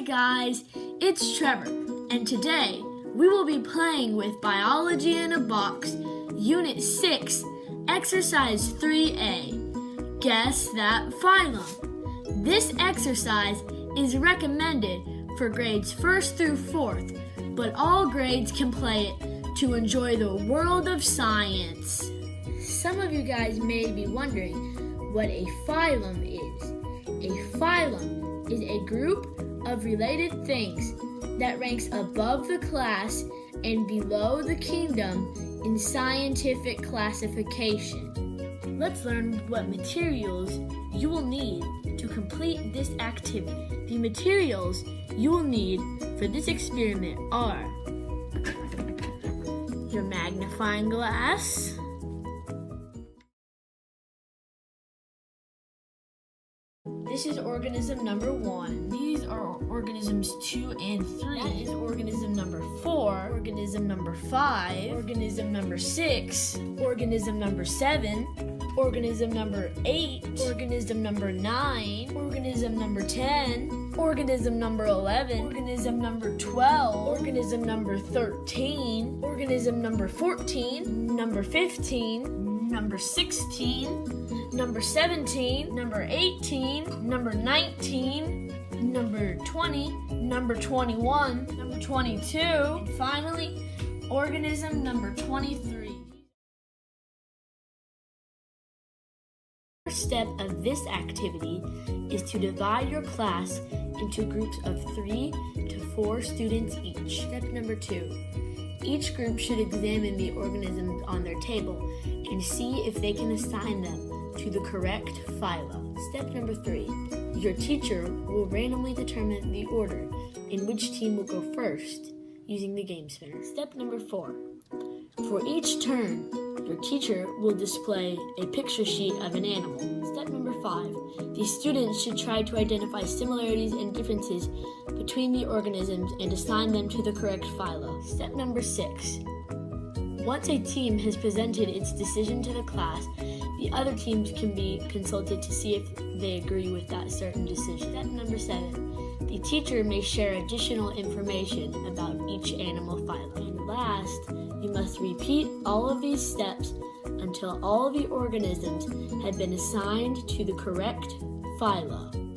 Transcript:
guys, it's Trevor, and today we will be playing with Biology in a Box, Unit 6, Exercise 3A, Guess That Phylum. This exercise is recommended for grades 1st through 4th, but all grades can play it to enjoy the world of science. Some of you guys may be wondering what a phylum is. A phylum is a group of related things that ranks above the class and below the kingdom in scientific classification. Let's learn what materials you will need to complete this activity. The materials you will need for this experiment are your magnifying glass, this is organism number 1. These are organisms 2 and 3. That is organism number 4, organism number 5, organism number 6, organism number 7, organism number 8, organism number 9, organism number 10, organism number 11, organism number 12, organism number 13, organism number 14, number 15, number 16, number 17, number 18, number 19, number 20, number 21, number 22, and finally, organism number 23. The first step of this activity is to divide your class into groups of 3 to 4 students each. Step number 2. Each group should examine the organisms on their table and see if they can assign them to the correct phylum. Step number 3. Your teacher will randomly determine the order in which team will go first using the game spinner. Step number 4. For each turn, your teacher will display a picture sheet of an animal. Step number 5. The students should try to identify similarities and differences between the organisms and assign them to the correct phylum. Step number 6. Once a team has presented its decision to the class, the other teams can be consulted to see if they agree with that certain decision. Step number 7. The teacher may share additional information about each animal phylum. And last, you must repeat all of these steps until all of the organisms have been assigned to the correct phylum.